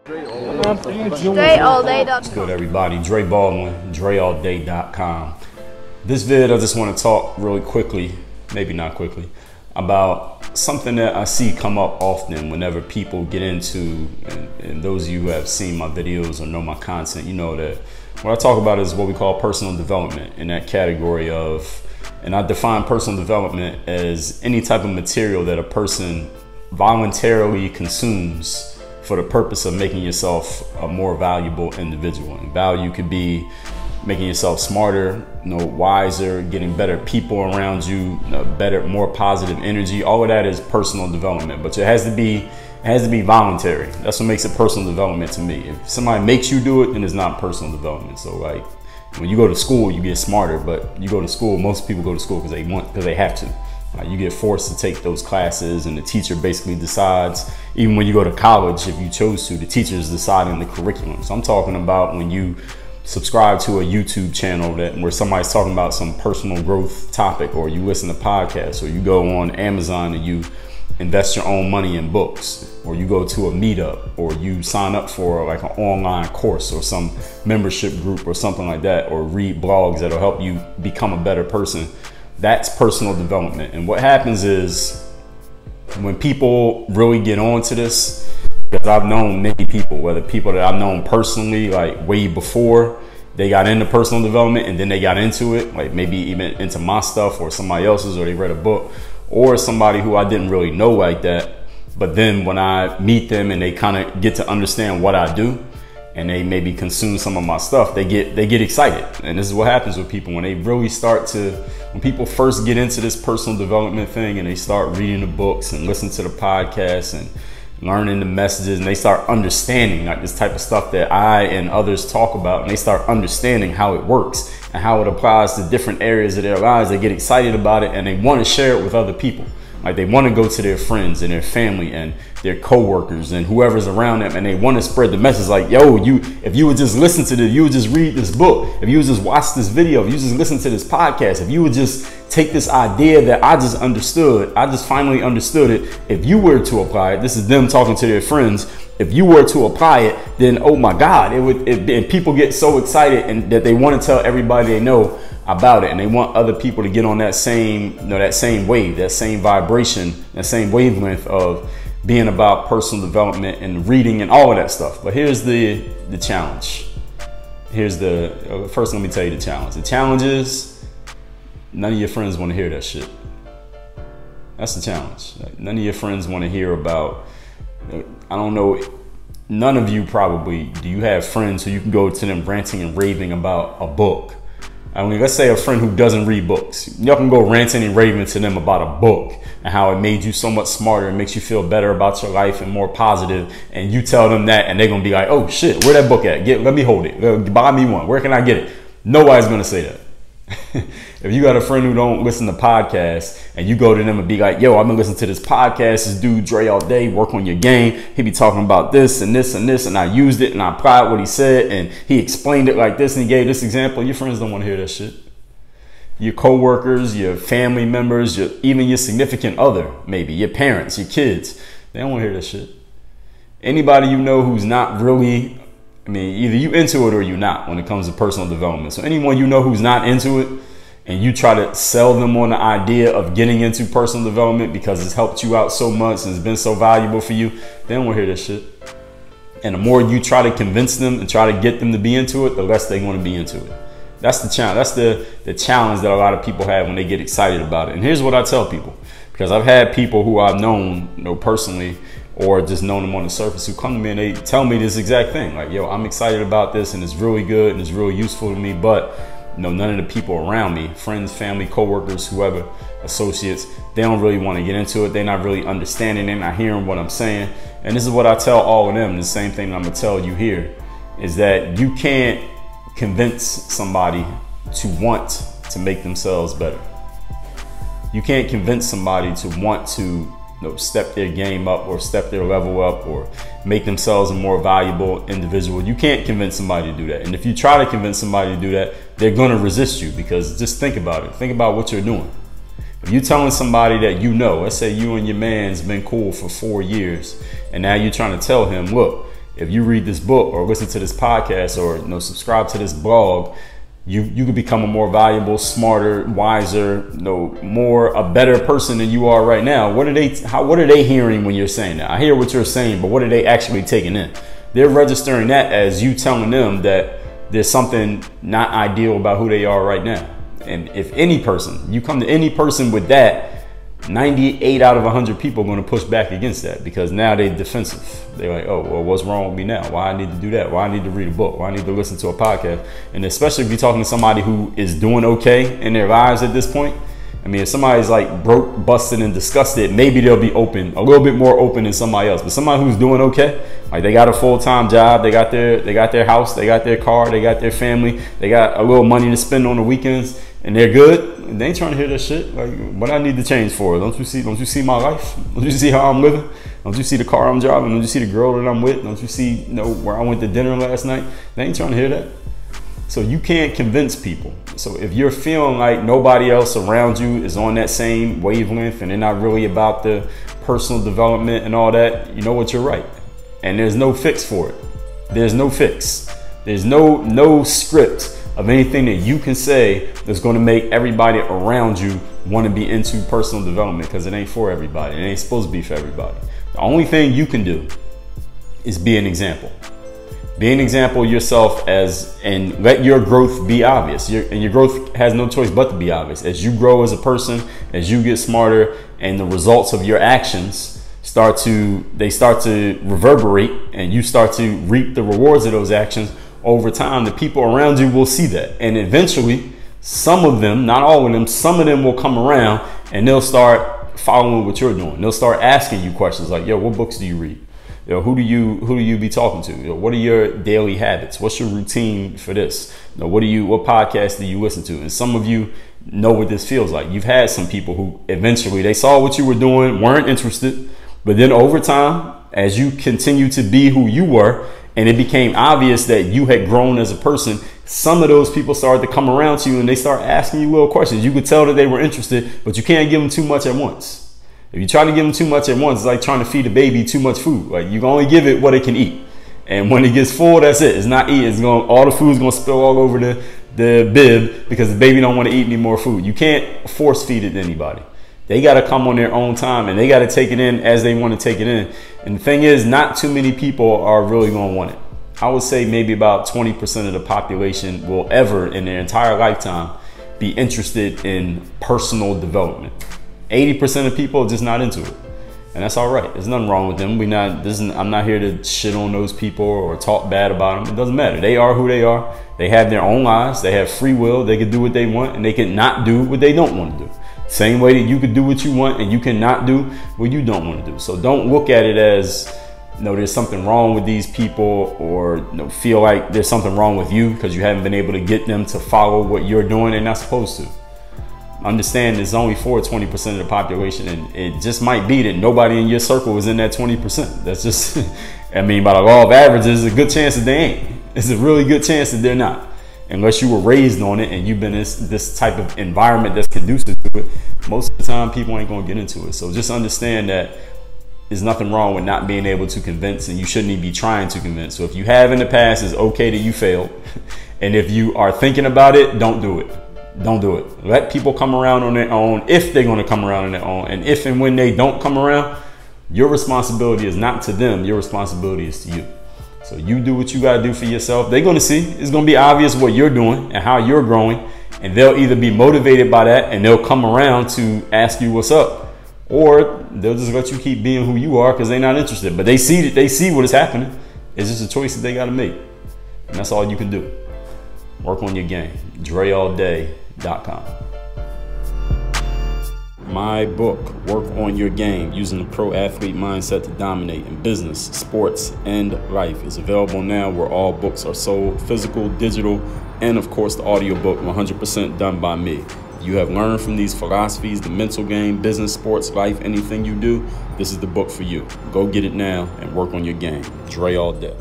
DreAllDay.com. What's good, everybody? Dre Baldwin, DreAllDay.com. This vid, I just want to talk really quickly, maybe not quickly, about something that I see come up often whenever people get into, and those of you who have seen my videos or know my content, you know that what I talk about is what we call personal development, in that category of, and I define personal development as any type of material that a person voluntarily consumes for the purpose of making yourself a more valuable individual. And value could be making yourself smarter, wiser, getting better people around you, better, more positive energy. All of that is personal development, but it has to be voluntary. That's what makes it personal development to me. If somebody makes you do it, then it's not personal development. So like when you go to school, you get smarter, but you go to school, most people go to school because they have to. You get forced to take those classes, and the teacher basically decides, even when you go to college, if you chose to, the teacher is deciding the curriculum. So I'm talking about when you subscribe to a YouTube channel where somebody's talking about some personal growth topic, or you listen to podcasts, or you go on Amazon and you invest your own money in books, or you go to a meetup, or you sign up for like an online course or some membership group or something like that, or read blogs that'll help you become a better person. That's personal development. And what happens is when people really get onto this, because I've known many people, whether people that I've known personally, like way before they got into personal development, and then they got into it, like maybe even into my stuff or somebody else's, or they read a book, or somebody who I didn't really know like that. But then when I meet them and they kind of get to understand what I do, and they maybe consume some of my stuff, they get excited. And this is what happens with people when they really start to, when people first get into this personal development thing, and they start reading the books and listening to the podcasts and learning the messages, and they start understanding like this type of stuff that I and others talk about, and they start understanding how it works and how it applies to different areas of their lives. They get excited about it, and they want to share it with other people. Like they want to go to their friends and their family and their coworkers and whoever's around them, and they want to spread the message like, yo, if you would just listen to this, you would just read this book, if you would just watch this video, if you just listen to this podcast, if you would just take this idea that I just understood, I just finally understood it, if you were to apply it, this is them talking to their friends, if you were to apply it, then oh my God, and people get so excited and that they want to tell everybody they know about it, and they want other people to get on that same, that same wave, that same vibration, that same wavelength of being about personal development and reading and all of that stuff. But here's the challenge. First let me tell you the challenge. The challenge is none of your friends want to hear that shit. That's the challenge. None of your friends want to hear about, I don't know, none of you probably, do you have friends who you can go to them ranting and raving about a book? I mean, let's say a friend who doesn't read books. Y'all can go ranting and raving to them about a book and how it made you so much smarter and makes you feel better about your life and more positive. And you tell them that, and they're going to be like, oh shit, where that book at? Let me hold it. Buy me one. Where can I get it? Nobody's going to say that. If you got a friend who don't listen to podcasts, and you go to them and be like, yo, I've been listening to this podcast, this dude Dre all day, work on your game, he be talking about this and this and this, and I used it and I applied what he said, and he explained it like this and he gave this example, your friends don't want to hear that shit. Your coworkers, your family members, even your significant other, maybe your parents, your kids, they don't want to hear that shit. Anybody you know who's not really, I mean, either you into it or you not when it comes to personal development. So anyone you know who's not into it, and you try to sell them on the idea of getting into personal development because it's helped you out so much and it's been so valuable for you, they don't want to hear this shit. And the more you try to convince them and try to get them to be into it, the less they want to be into it. That's the challenge. That's the challenge that a lot of people have when they get excited about it. And here's what I tell people, because I've had people who I've known, personally, or just known them on the surface, who come to me and they tell me this exact thing. Like, yo, I'm excited about this and it's really good and it's really useful to me, but none of the people around me, friends, family, coworkers, whoever, associates, they don't really want to get into it. They're not really understanding. They're not hearing what I'm saying. And this is what I tell all of them. The same thing I'm going to tell you here is that you can't convince somebody to want to make themselves better. You can't convince somebody to want to step their game up or step their level up or make themselves a more valuable individual. You can't convince somebody to do that. And if you try to convince somebody to do that, they're going to resist you, because just think about it. Think about what you're doing. If you're telling somebody that let's say you and your man's been cool for 4 years, and now you're trying to tell him, look, if you read this book or listen to this podcast or subscribe to this blog, you could become a more valuable, smarter, wiser, a better person than you are right now. What are they hearing when you're saying that? I hear what you're saying, but what are they actually taking in? They're registering that as you telling them that there's something not ideal about who they are right now. And if you come to any person with that, 98 out of 100 people are going to push back against that, because now they're defensive. They're like, oh, well, what's wrong with me now? Why I need to do that? Why I need to read a book? Why I need to listen to a podcast? And especially if you're talking to somebody who is doing okay in their lives at this point. I mean, if somebody's like broke, busted, and disgusted, maybe they'll be open, a little bit more open than somebody else. But somebody who's doing okay, like they got a full-time job, they got their house, they got their car, they got their family, they got a little money to spend on the weekends, and they're good. And they ain't trying to hear that shit. Like, what I need to change for? Don't you see my life? Don't you see how I'm living? Don't you see the car I'm driving? Don't you see the girl that I'm with? Don't you see where I went to dinner last night? They ain't trying to hear that. So you can't convince people. So if you're feeling like nobody else around you is on that same wavelength and they're not really about the personal development and all that, you know what, you're right. And there's no fix for it. There's no fix. There's no script of anything that you can say that's going to make everybody around you want to be into personal development, because it ain't for everybody. It ain't supposed to be for everybody. The only thing you can do is be an example. Be an example yourself and let your growth be obvious. Your growth has no choice but to be obvious. As you grow as a person, as you get smarter, and the results of your actions start to reverberate, and you start to reap the rewards of those actions over time, the people around you will see that. And eventually, some of them, not all of them, some of them will come around and they'll start following what you're doing. They'll start asking you questions like, yo, what books do you read? Who do you be talking to? What are your daily habits? What's your routine for this? What podcasts do you listen to? And some of you know what this feels like. You've had some people who eventually they saw what you were doing, weren't interested, but then over time, as you continue to be who you were, and it became obvious that you had grown as a person, some of those people started to come around to you and they start asking you little questions. You could tell that they were interested, but you can't give them too much at once. If you try to give them too much at once, it's like trying to feed a baby too much food. Like, you can only give it what it can eat. And when it gets full, that's it. It's not eating. All the food's going to spill all over the bib because the baby don't want to eat any more food. You can't force feed it to anybody. They got to come on their own time, and they got to take it in as they want to take it in. And the thing is, not too many people are really going to want it. I would say maybe about 20% of the population will ever in their entire lifetime be interested in personal development. 80% of people are just not into it. And that's all right. There's nothing wrong with them. I'm not here to shit on those people or talk bad about them. It doesn't matter. They are who they are. They have their own lives. They have free will. They can do what they want, and they can not do what they don't want to do. Same way that you could do what you want and you cannot do what you don't want to do. So don't look at it as, there's something wrong with these people, or feel like there's something wrong with you because you haven't been able to get them to follow what you're doing. They're not supposed to. Understand it's only for 20% of the population, and it just might be that nobody in your circle is in that 20%. That's just, by the law of averages, it's a good chance that they ain't. It's a really good chance that they're not. Unless you were raised on it and you've been in this type of environment that's conducive to it, most of the time people ain't gonna get into it. So just understand that there's nothing wrong with not being able to convince, and you shouldn't even be trying to convince. So if you have in the past, it's okay that you failed. And if you are thinking about it, don't do it. Don't do it. Let people come around on their own if they're gonna come around on their own. And if and when they don't come around, your responsibility is not to them, your responsibility is to you. So you do what you gotta do for yourself. They're gonna see, it's gonna be obvious what you're doing and how you're growing, and they'll either be motivated by that and they'll come around to ask you what's up, or they'll just let you keep being who you are because they're not interested. But they see what is happening. It's just a choice that they gotta make. And that's all you can do. Work on your game. DreAllDay.com. My book, Work on Your Game, Using the Pro Athlete Mindset to Dominate in Business, Sports, and Life, is available now where all books are sold, physical, digital, and of course the audiobook, 100% done by me. If you have learned from these philosophies, the mental game, business, sports, life, anything you do, this is the book for you. Go get it now and work on your game. Dre all day.